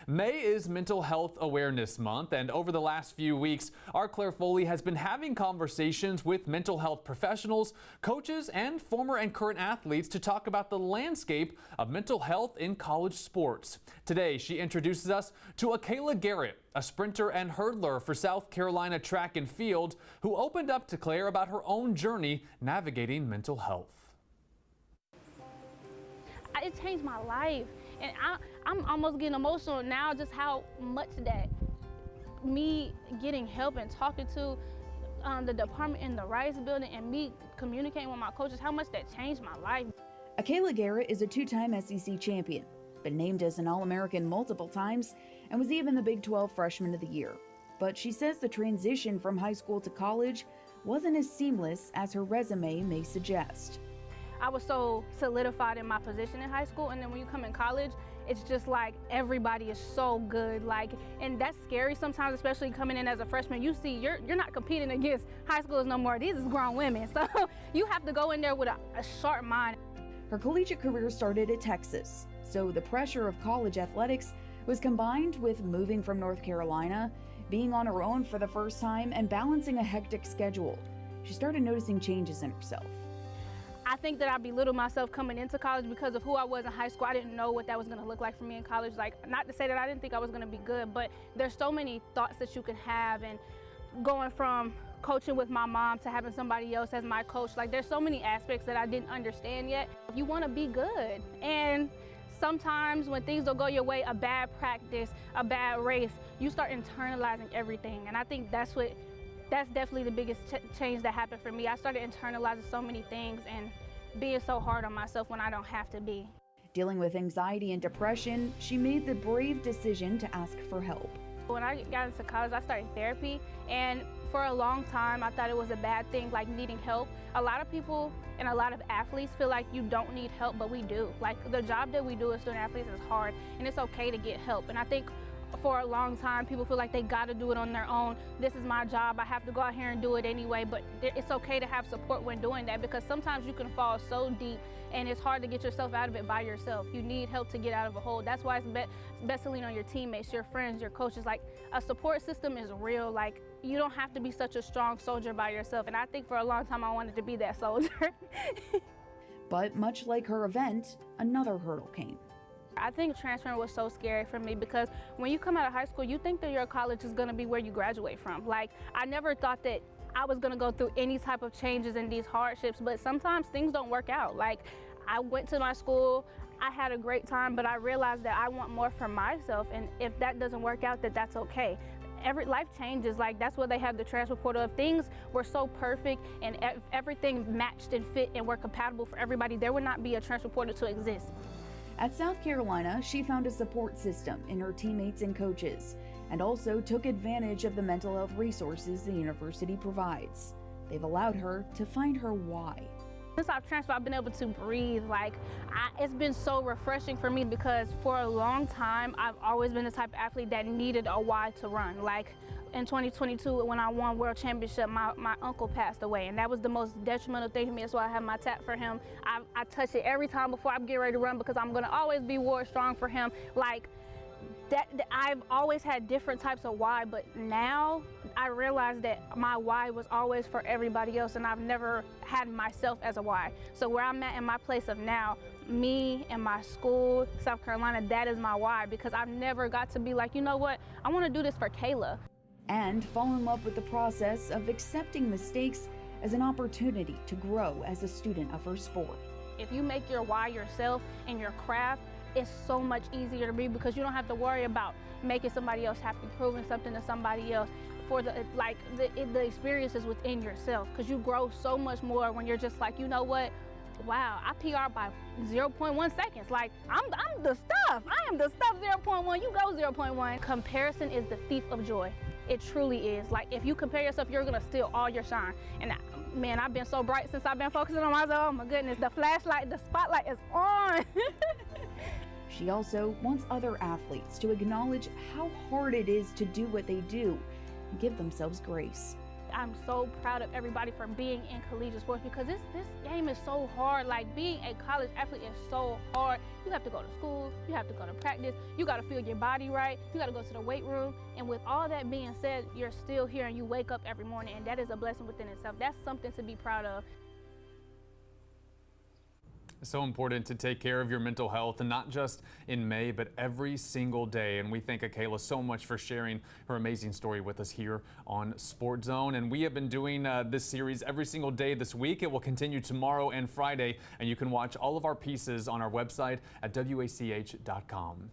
May is Mental Health Awareness Month, and over the last few weeks, our Claire Foley has been having conversations with mental health professionals, coaches, and former and current athletes to talk about the landscape of mental health in college sports. Today, she introduces us to Akala Garrett, a sprinter and hurdler for South Carolina track and field, who opened up to Claire about her own journey navigating mental health. It changed my life, and I'm almost getting emotional now just how much that me getting help and talking to the department in the Rice building and me communicating with my coaches, how much that changed my life. Akala Garrett is a two-time SEC champion, been named as an All-American multiple times, and was even the Big 12 Freshman of the Year. But she says the transition from high school to college wasn't as seamless as her resume may suggest. I was so solidified in my position in high school, and then when you come in college, it's just like everybody is so good, and that's scary sometimes, especially coming in as a freshman. You see, you're not competing against high schoolers no more. These is grown women, so you have to go in there with a sharp mind. Her collegiate career started at Texas, so the pressure of college athletics was combined with moving from North Carolina, being on her own for the first time, and balancing a hectic schedule. She started noticing changes in herself. I think that I belittled myself coming into college because of who I was in high school. I didn't know what that was going to look like for me in college. Not to say that I didn't think I was going to be good, but there's so many thoughts that you can have, and going from coaching with my mom to having somebody else as my coach, there's so many aspects that I didn't understand yet. You want to be good, and sometimes when things don't go your way, a bad practice, a bad race, you start internalizing everything, and I think that's definitely the biggest change that happened for me. I started internalizing so many things and being so hard on myself when I don't have to be. Dealing with anxiety and depression, she made the brave decision to ask for help. When I got into college, I started therapy, and for a long time, I thought it was a bad thing, needing help. A lot of people and a lot of athletes feel like you don't need help, but we do. The job that we do as student athletes is hard, and it's okay to get help. And I think for a long time, people feel like they got to do it on their own. This is my job, I have to go out here and do it anyway, but it's okay to have support when doing that, because sometimes you can fall so deep and it's hard to get yourself out of it by yourself. You need help to get out of a hole. That's why it's best to lean on your teammates, your friends, your coaches. A support system is real. You don't have to be such a strong soldier by yourself, and I think for a long time I wanted to be that soldier. But much like her event, another hurdle came. I think transferring was so scary for me, because when you come out of high school, you think that your college is going to be where you graduate from. I never thought that I was going to go through any type of changes and these hardships, but sometimes things don't work out. I went to my school, I had a great time, but I realized that I want more for myself, and if that doesn't work out, that's okay. Life changes. That's what they have the transfer portal. If things were so perfect and everything matched and fit and were compatible for everybody, there would not be a transfer portal to exist. At South Carolina, she found a support system in her teammates and coaches, and also took advantage of the mental health resources the university provides. They've allowed her to find her why. Since I've transferred, I've been able to breathe. It's been so refreshing for me, because for a long time, I've always been the type of athlete that needed a why to run. In 2022, when I won World Championship, my uncle passed away, and that was the most detrimental thing to me. That's why I have my tap for him. I touch it every time before I get ready to run, because I'm gonna always be war strong for him. I've always had different types of why, but now I realize that my why was always for everybody else, and I've never had myself as a why. So where I'm at in my place of now, me and my school, South Carolina, that is my why, because I've never got to be you know what, I want to do this for Kayla. And fall in love with the process of accepting mistakes as an opportunity to grow as a student of her sport. If you make your why yourself and your craft, it's so much easier to be, because you don't have to worry about making somebody else happy, proving something to somebody else. For the experiences within yourself, because you grow so much more when you're just you know what, wow, I PR by 0.1 seconds. I'm the stuff. I am the stuff 0.1. You go 0.1. Comparison is the thief of joy. It truly is. If you compare yourself, you're gonna steal all your shine. And man, I've been so bright since I've been focusing on myself. Oh my goodness, the flashlight, the spotlight is on. She also wants other athletes to acknowledge how hard it is to do what they do and give themselves grace. I'm so proud of everybody for being in collegiate sports because this game is so hard. Like, being a college athlete is so hard. You have to go to school, you have to go to practice, you got to feel your body right, you got to go to the weight room. And with all that being said, you're still here and you wake up every morning, and that is a blessing within itself. That's something to be proud of. It's so important to take care of your mental health, and not just in May, but every single day. And we thank Akala so much for sharing her amazing story with us here on Sports Zone. And we have been doing this series every single day this week. It will continue tomorrow and Friday, and you can watch all of our pieces on our website at wach.com.